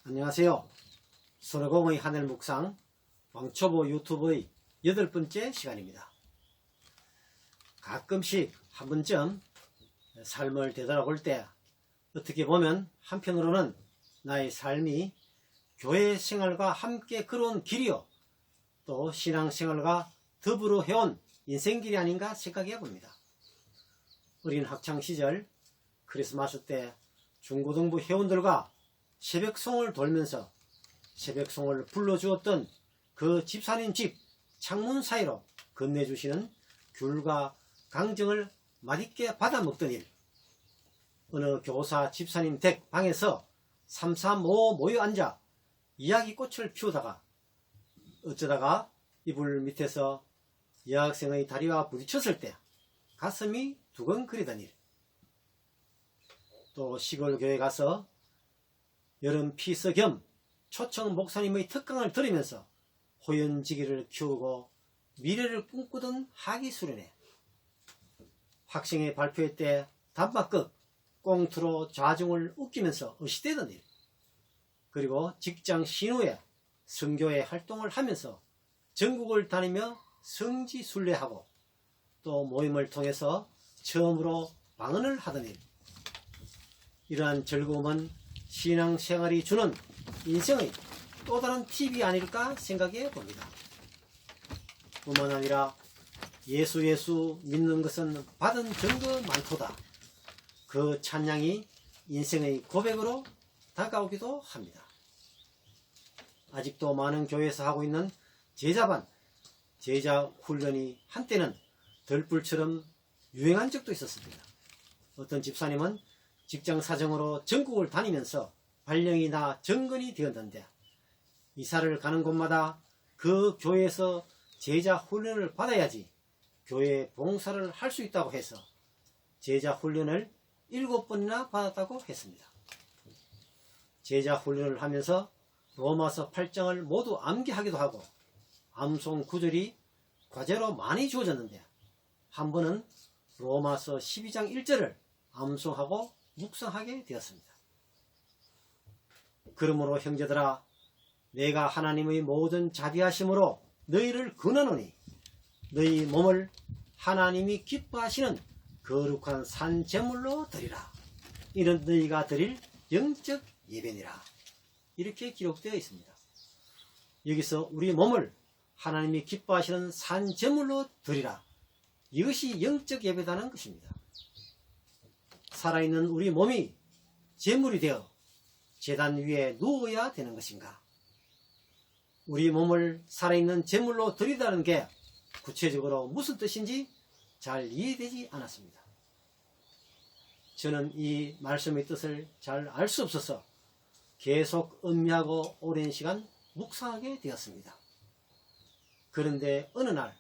안녕하세요. 손오공의 하늘묵상 왕초보 유튜브의 8번째 시간입니다. 가끔씩 한 번쯤 삶을 되돌아볼 때 어떻게 보면 한편으로는 나의 삶이 교회 생활과 함께 걸어온 길이요 또 신앙생활과 더불어 해온 인생길이 아닌가 생각해 봅니다. 어린 학창시절 크리스마스 때 중고등부 회원들과 새벽송을 돌면서 새벽송을 불러주었던 그 집사님 집 창문 사이로 건네주시는 귤과 강정을 맛있게 받아먹던 일, 어느 교사 집사님 댁 방에서 삼삼오오 모여 앉아 이야기꽃을 피우다가 어쩌다가 이불 밑에서 여학생의 다리와 부딪혔을 때 가슴이 두근거리던 일, 또 시골 교회 가서 여름 피서 겸 초청 목사님의 특강을 들으면서 호연지기를 키우고 미래를 꿈꾸던 하기 수련회, 학생회 발표회 때 단막극 꽁트로 좌중을 웃기면서 어시대던 일, 그리고 직장 신후에 선교회 활동을 하면서 전국을 다니며 성지순례하고 또 모임을 통해서 처음으로 방언을 하던 일, 이러한 즐거움은 신앙생활이 주는 인생의 또 다른 팁이 아닐까 생각해 봅니다. 뿐만 아니라 예수 믿는 것은 받은 증거 많도다. 그 찬양이 인생의 고백으로 다가오기도 합니다. 아직도 많은 교회에서 하고 있는 제자반, 제자 훈련이 한때는 들불처럼 유행한 적도 있었습니다. 어떤 집사님은 직장 사정으로 전국을 다니면서 발령이 나 정근이 되었는데 이사를 가는 곳마다 그 교회에서 제자 훈련을 받아야지 교회 봉사를 할 수 있다고 해서 제자 훈련을 7번이나 받았다고 했습니다. 제자 훈련을 하면서 로마서 8장을 모두 암기하기도 하고 암송 구절이 과제로 많이 주어졌는데 한 번은 로마서 12장 1절을 암송하고 묵상하게 되었습니다. 그러므로 형제들아, 내가 하나님의 모든 자비하심으로 너희를 권하노니 너희 몸을 하나님이 기뻐하시는 거룩한 산 제물로 드리라. 이는 너희가 드릴 영적 예배니라. 이렇게 기록되어 있습니다. 여기서 우리 몸을 하나님이 기뻐하시는 산 제물로 드리라. 이것이 영적 예배다는 것입니다. 살아있는 우리 몸이 제물이 되어 제단 위에 누워야 되는 것인가? 우리 몸을 살아있는 제물로 드리다는 게 구체적으로 무슨 뜻인지 잘 이해되지 않았습니다. 저는 이 말씀의 뜻을 잘 알 수 없어서 계속 음미하고 오랜 시간 묵상하게 되었습니다. 그런데 어느 날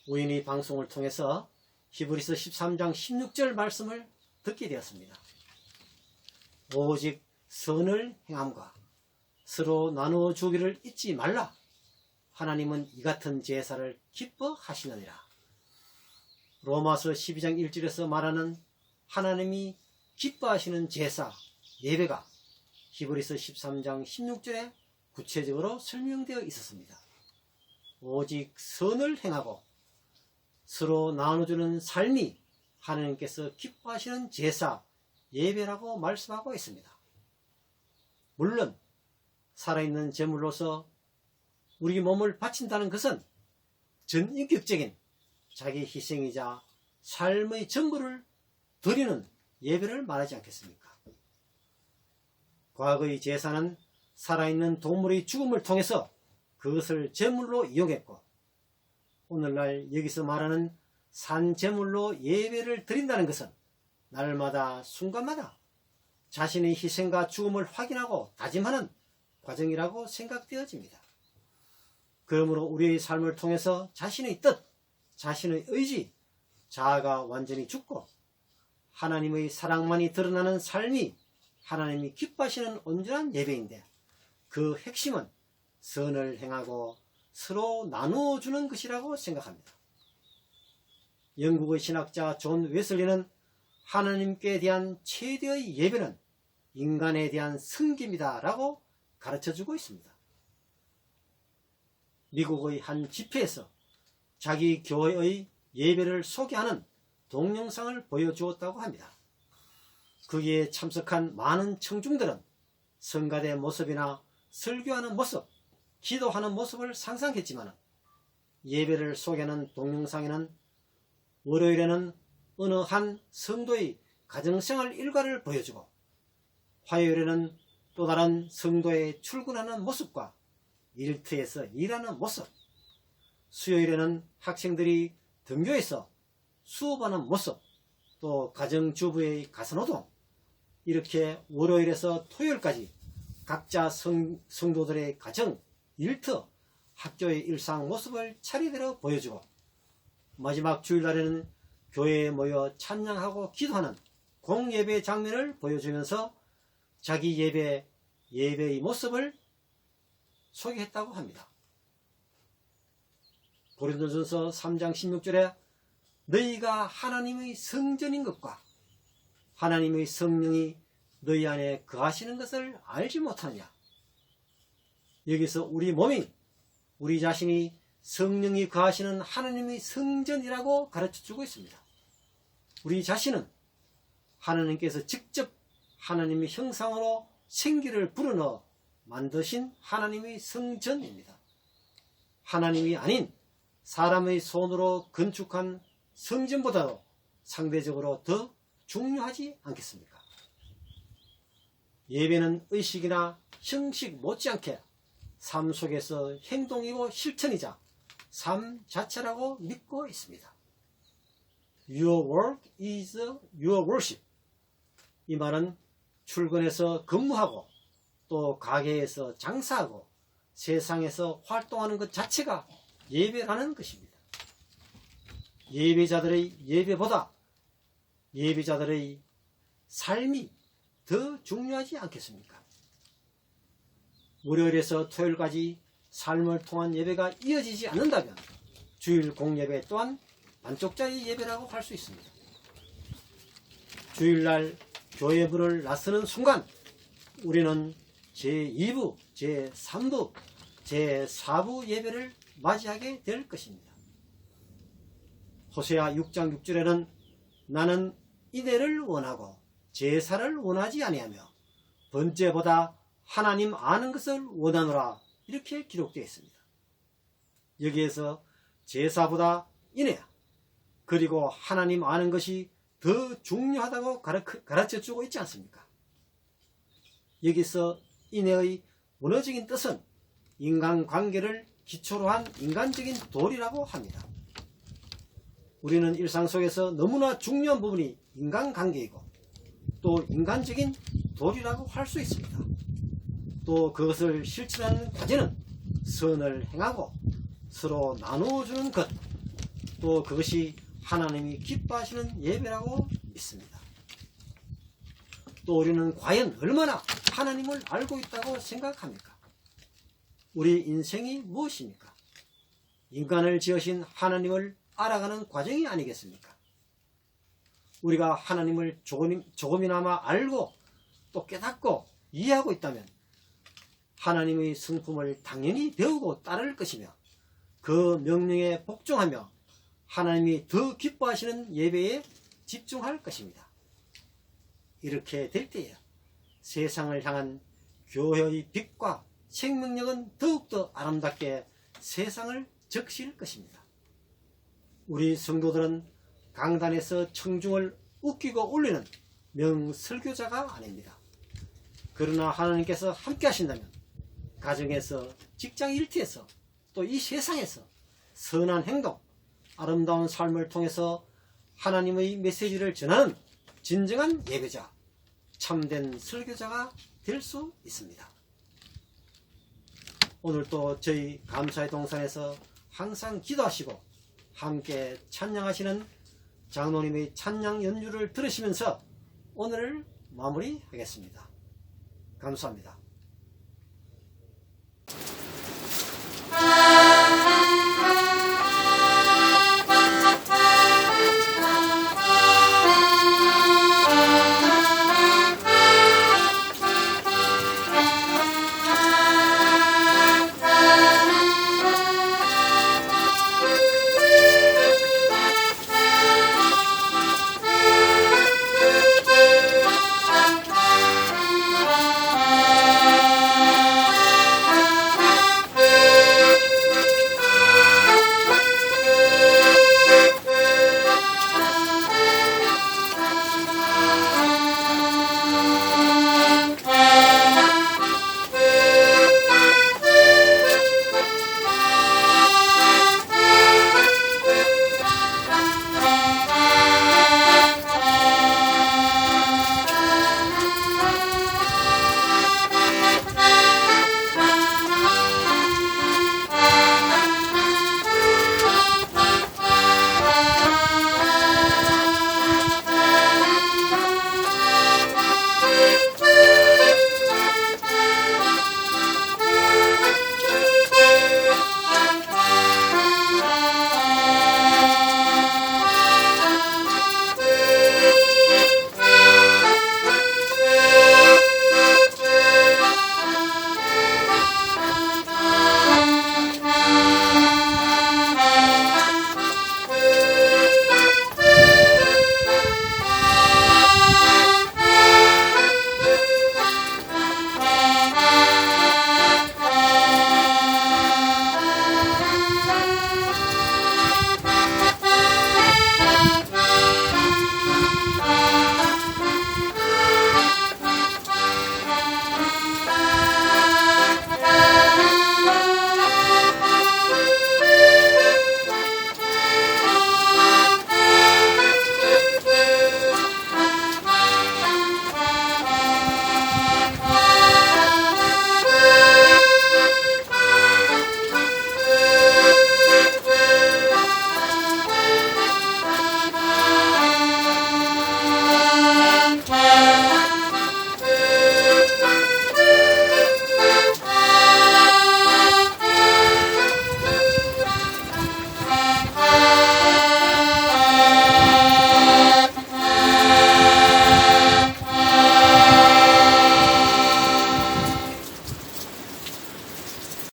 우연히 방송을 통해서 히브리서 13장 16절 말씀을 듣게 되었습니다. 오직 선을 행함과 서로 나누어 주기를 잊지 말라. 하나님은 이 같은 제사를 기뻐하시느니라. 로마서 12장 1절에서 말하는 하나님이 기뻐하시는 제사, 예배가 히브리서 13장 16절에 구체적으로 설명되어 있었습니다. 오직 선을 행하고 서로 나눠주는 삶이 하나님께서 기뻐하시는 제사, 예배라고 말씀하고 있습니다. 물론 살아있는 제물로서 우리 몸을 바친다는 것은 전인격적인 자기 희생이자 삶의 전부를 드리는 예배를 말하지 않겠습니까? 과거의 제사는 살아있는 동물의 죽음을 통해서 그것을 제물로 이용했고, 오늘날 여기서 말하는 산 제물로 예배를 드린다는 것은 날마다 순간마다 자신의 희생과 죽음을 확인하고 다짐하는 과정이라고 생각되어집니다. 그러므로 우리의 삶을 통해서 자신의 뜻, 자신의 의지, 자아가 완전히 죽고 하나님의 사랑만이 드러나는 삶이 하나님이 기뻐하시는 온전한 예배인데, 그 핵심은 선을 행하고 서로 나누어 주는 것이라고 생각합니다. 영국의 신학자 존 웨슬리는 하나님께 대한 최대의 예배는 인간에 대한 승기입니다 라고 가르쳐주고 있습니다. 미국의 한 집회에서 자기 교회의 예배를 소개하는 동영상을 보여주었다고 합니다. 거기에 참석한 많은 청중들은 성가대 모습이나 설교하는 모습, 기도하는 모습을 상상했지만 예배를 소개하는 동영상에는 월요일에는 어느 한 성도의 가정생활 일과를 보여주고 화요일에는 또 다른 성도의 출근하는 모습과 일터에서 일하는 모습, 수요일에는 학생들이 등교해서 수업하는 모습, 또 가정주부의 가사노동, 이렇게 월요일에서 토요일까지 각자 성도들의 가정, 일터, 학교의 일상 모습을 차례대로 보여주고 마지막 주일날에는 교회에 모여 찬양하고 기도하는 공예배 장면을 보여주면서 자기 예배의 모습을 소개했다고 합니다. 고린도전서 3장 16절에 너희가 하나님의 성전인 것과 하나님의 성령이 너희 안에 거하시는 것을 알지 못하느냐. 여기서 우리 몸이, 우리 자신이 성령이 거하시는 하나님의 성전이라고 가르쳐주고 있습니다. 우리 자신은 하나님께서 직접 하나님의 형상으로 생기를 불어넣어 만드신 하나님의 성전입니다. 하나님이 아닌 사람의 손으로 건축한 성전보다도 상대적으로 더 중요하지 않겠습니까? 예배는 의식이나 형식 못지않게 삶 속에서 행동이고 실천이자 삶 자체라고 믿고 있습니다. Your work is your worship. 이 말은 출근해서 근무하고 또 가게에서 장사하고 세상에서 활동하는 것 자체가 예배라는 것입니다. 예배자들의 예배보다 예배자들의 삶이 더 중요하지 않겠습니까? 월요일에서 토요일까지 삶을 통한 예배가 이어지지 않는다면 주일 공예배 또한 반쪽짜리 예배라고 할 수 있습니다. 주일날 교회 문을 나서는 순간 우리는 제2부, 제3부, 제4부 예배를 맞이하게 될 것입니다. 호세아 6장 6절에는 나는 이내를 원하고 제사를 원하지 아니하며 번제보다 하나님 아는 것을 원하노라, 이렇게 기록되어 있습니다. 여기에서 제사보다 인내야, 그리고 하나님 아는 것이 더 중요하다고 가르쳐주고 있지 않습니까? 여기서 인내의 원어적인 뜻은 인간관계를 기초로 한 인간적인 도리라고 합니다. 우리는 일상 속에서 너무나 중요한 부분이 인간관계이고 또 인간적인 도리라고 할 수 있습니다. 또 그것을 실천하는 과제는 선을 행하고 서로 나누어주는 것, 또 그것이 하나님이 기뻐하시는 예배라고 믿습니다. 또 우리는 과연 얼마나 하나님을 알고 있다고 생각합니까? 우리 인생이 무엇입니까? 인간을 지으신 하나님을 알아가는 과정이 아니겠습니까? 우리가 하나님을 조금이나마 알고 또 깨닫고 이해하고 있다면 하나님의 성품을 당연히 배우고 따를 것이며 그 명령에 복종하며 하나님이 더 기뻐하시는 예배에 집중할 것입니다. 이렇게 될 때에 세상을 향한 교회의 빛과 생명력은 더욱더 아름답게 세상을 적실 것입니다. 우리 성도들은 강단에서 청중을 웃기고 울리는 명설교자가 아닙니다. 그러나 하나님께서 함께 하신다면 가정에서, 직장 일터에서, 또 이 세상에서 선한 행동, 아름다운 삶을 통해서 하나님의 메시지를 전하는 진정한 예배자, 참된 설교자가 될 수 있습니다. 오늘도 저희 감사의 동산에서 항상 기도하시고 함께 찬양하시는 장로님의 찬양 연주를 들으시면서 오늘을 마무리하겠습니다. 감사합니다.